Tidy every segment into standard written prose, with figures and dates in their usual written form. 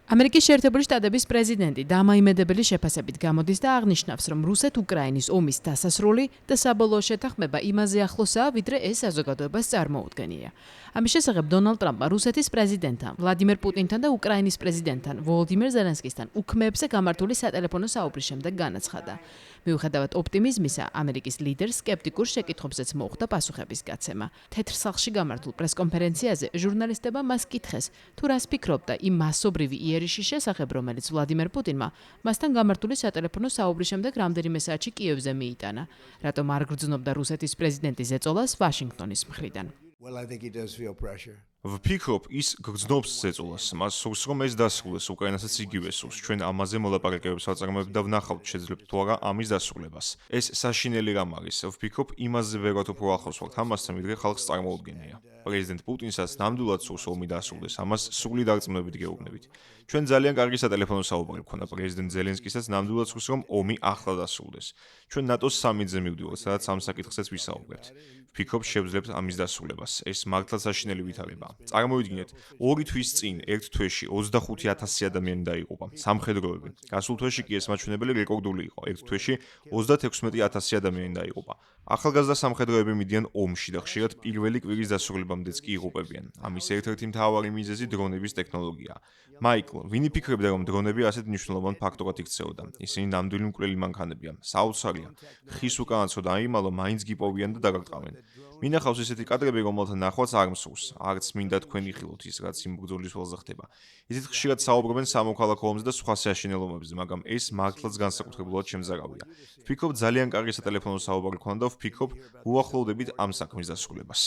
ამერიკის შეერთებული შტატების პრეზიდენტი დამაიმედებელი შეფასებით გამოდის და აღნიშნავს, რომ რუსეთ-უკრაინის ომის დასასრული და საბოლოო შეთანხმება იმაზე ახლოსაა, ვიდრე ეს საზოგადოებას წარმოუდგენია. ამის შესახებ დონალდ ტრამპმა რუსეთის პრეზიდენტთან, ვლადიმერ პუტინთან და უკრაინის პრეზიდენტთან, ვოლოდიმირ ზელენსკისთან უქმეებზე გამართული სატელეფონო საუბრის შემდეგ განაცხადა. მიუხედავად ოპტიმიზმისა, ამერიკის ლიდერს სკეპტიკურ შეკითხვებზეც მოუხდა პასუხების გაცემა. თეთრ სახლში გამართულ პრესკონფერენციაზე ჟურნალისტებმა მას კითხეს, თუ რას ფიქრობდა იმ მასობრივი იერიშის შესახებ, რომელიც ვლადიმერ პუტინმა მასთან გამართული სატელეფონო საუბრის შემდეგ რამდენიმე საათში კიევზე მიიტანა. რატომ არ გრძნობდა რუსეთის პრეზიდენტის ეწოლას ვაშინგტონის მხრიდან. ვფიქრობ, ის გრძნობს ზეწოლას. მას სურს, რომ ეს დასრულდეს, უკრაინასაც იგივე სურს. ჩვენ ამაზე მოლაპარაკებებს ვაწარმოებთ და ვნახავთ, შეძლებთ თუ არა ამის დასრულებას. ეს საშინელი რამ არის. ვფიქრობ, იმაზე ვერათ უფრო ახლოს ვართ ამასთან, ვიდრე ხალხს წარმოუდგენია. პრეზიდენტ პუტინსაც ნამდვილად სურს ომი დასრულდეს, ამას სრული დარწმუნებით გეუბნებით. ჩვენ ძალიან კარგი სატელეფონო საუბარი გვქონდა პრეზიდენტ ზელენსკისაც ნამდვილად სურს, რომ ომი ახლა დასრულდეს. ჩვენ ნატოს სამიტზე მივდივართ, სადაც ამ საკითხზეც ვისაუბრებთ. ვფიქრობ, შევძლებთ ამის დასრულებას. ეს მართლაც საშინელი ვითარებაა. წარმოვიდგინეთ, 2 თვის წინ ერთ თვეში 25,000 ადამიანი დაიღუპა. სამხედროები. გასულ თვეში კი ეს მაჩვენებელი რეკორდული იყო. ერთ თვეში 36,000 ადამიანი დაიღუპა. ახალგაზრდა სამხედროები მიდიან ომში და ხშირად პირველი კვირის დასრულებამდეც კი იღუპებიან. ამის ერთ-ერთი მთავარი მიზეზი დრონების ტექნოლოგიაა. მაიკლ, ვინ იფიქრებდა, რომ დრონები ასეთ მნიშვნელოვან ფაქტორად იქცეოდა? ისინი ნამდვილი მკვლელი მანქანებია. საოცარია. ხის უკანაცო დაიმალო, მაინც გიპოვიან და დაგაგტყავენ. მინახავს ესეთი კადრები, რომელთა ნახვაც არ მსურს. არც მინდა თქვენ იხილოთ ის, რაც იმ ბრძოლის ველზე ხდება. ისიც ხშირად საუბრობენ სამოქალაქო ომზე და სხვა საშინელობებზე, მაგრამ ეს მართლაც განსაკუთრებულად შემზარავია. ვფიქრობ, ძალიან კარგი სატელეფონო საუბარი გქონდა და ვფიქრობ, უახლოვდებით ამ საქმის დასრულებას.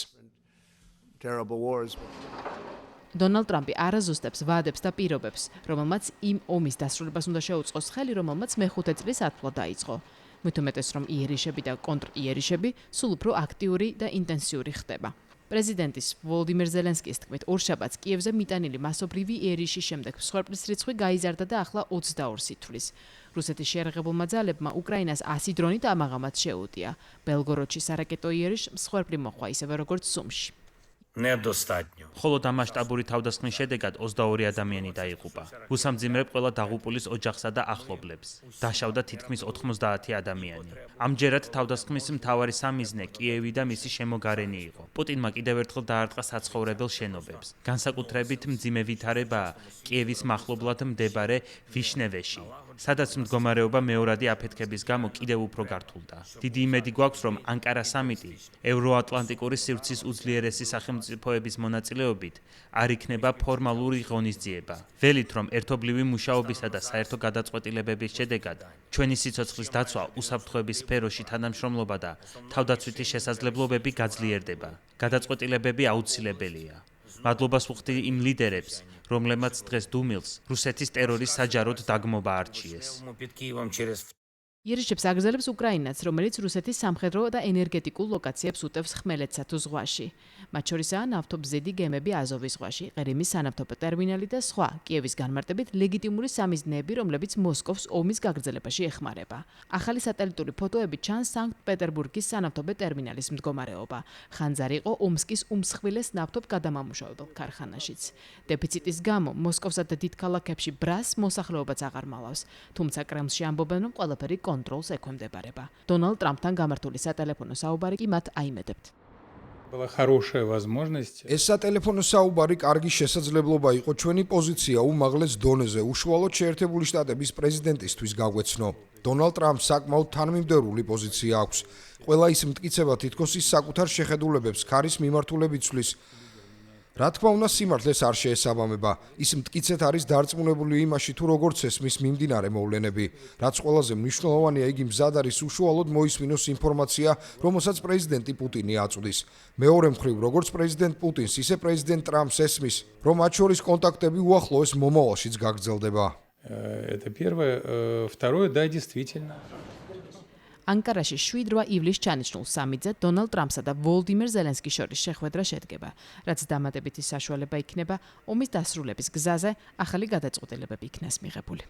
დონალდ ტრამპი არაზუსტებს ვადებს და პირობებს, რომელმაც იმ ომის დასრულებას უნდა შეუწყოს ხელი, რომელმაც მეხუთე წლის ათვლა დაიწყო. მით უმეტეს, რომ იერიშები და კონტრ-იერიშები სულ უფრო აქტიური და ინტენსიური ხდება. პრეზიდენტის ვოლოდიმირ ზელენსკის თქმით, ორშაბათს კიევზე მიტანილი მასობრივი იერიშის შემდეგ მსხვერპლის რიცხვი გაიზარდა და ახლა 22 ითვლის. რუსეთის შეიარაღებულმა ძალებმა უკრაინას 100 დრონით ამაღამად შეუტია. ბელგოროდში სარაკეტო იერიშს მსხვერპლი მოჰყვა, ისევე როგორც სუმში. მხოლოდ ამ მასშტაბური თავდასხმის შედეგად 22 ადამიანი დაიღუპა. უსამძიმრებ ყველა დაღუპულის ოჯახსა და ახლობლებს. დაშავდა თითქმის 90 ადამიანი. ამჯერად თავდასხმის მთავარი სამიზნე კიევი და მისი შემოგარენი იყო. პუტინმა კიდევ ერთხელ დაარტყა საცხოვრებელ შენობებს. განსაკუთრებით მძიმე ვითარებაა კიევის მახლობლად მდებარე ვიშნევეში, სადაც მდგომარეობა მეორადი აფეთქების გამო კიდევ უფრო გართულდა. დიდი იმედი გვაქვს, რომ ანკარა სამიტი ევროატლანტიკური სივრცის უძლიერესი სახელმწიფოების მონაწილეობით არ იქნება ფორმალური ღონისძიება. ველით, რომ ერთობლივი მუშაობისა და საერთო გადაწყვეტილებების შედეგად ჩვენი სიცოცხლის დაცვა, უსაფრთხოების სფეროში თანამშრომლობა და თავდაცვითი შესაძლებლობები გაძლიერდება. გადაწყვეტილებები აუცილებელია. მადლობას ვუხდი იმ ლიდერებს, რომლებმაც დღეს დუმილს რუსეთის ტერორის საჯაროდ დაგმობა არჩიეს. იერიშებს აგრძელებს უკრაინაც, რომელიც რუსეთის სამხედრო და ენერგეტიკულ ლოკაციებს უტევს ხმელეთსა თუ ზღვაში. მათ შორისაა ნავთობზედი გემები აზოვის ზღვაში, ყირიმის სანავთობო ტერმინალი და სხვა, კიევის განმარტებით ლეგიტიმური სამიზნეები, რომლებიც მოსკოვს ომის გაგრძელებაში ეხმარება. ახალი სატელიტური ფოტოები ჩანს სანქტ-პეტერბურგის სანავთობო ტერმინალის მდგომარეობა. ხანძარი იყო ომსკის უმსხვილეს ნავთობგადამამუშავებელ ქარხანაშიც. დეფიციტის გამო მოსკოვსა და დიდ ქალაქებში ბრას მოსახლეობაც აღარ მალავს, თუმცა კრემლში ამბობენ, რომ ყველაფერი კონტროლს ექვემდებარება. დონალდ ტრამპთან გამართული სატელეფონო საუბარი კი მათ აიმედებთ. ეს სატელეფონო საუბარი კარგი შესაძლებლობა იყო ჩვენი პოზიცია უმაღლეს დონეზე უშუალოდ შეერთებული შტატების პრეზიდენტისთვის გაგვეცნო. დონალდ ტრამპს საკმაოდ თანმიმდევრული პოზიცია აქვს. ყველა ის მტკიცება თითქოს ის საკუთარ შეხედულებებს ქარის მიმართულებით ცვლის. რა თქმა უნდა, სიმართლეს არ შეესაბამება. ის მტკიცედ არის დარწმუნებული იმაში, თუ როგორ ცესმის მიმდინარე მოვლენები. რაც ყველაზე მნიშვნელოვანია, იგი მზად არის უშუალოდ მოისმინოს ინფორმაცია, რომელსაც პრეზიდენტი პუტინი აწვდის. მეორე მხრივ, როგორც პრეზიდენტ პუტინს, ისე პრეზიდენტ ტრამპს ესმის, რომ მათ შორის კონტაქტები უახლოეს მომავალშიც გაგრძელდება. ანკარაში 7 ივლისს ჩანიშნულ სამიტზე დონალდ ტრამპსა და ვოლოდიმირ ზელენსკის შორის შეხვედრა შედგება, რაც დამატებითი საშუალება იქნება ომის დასრულების გზაზე ახალი გადაწყვეტილებები იქნას მიღებული.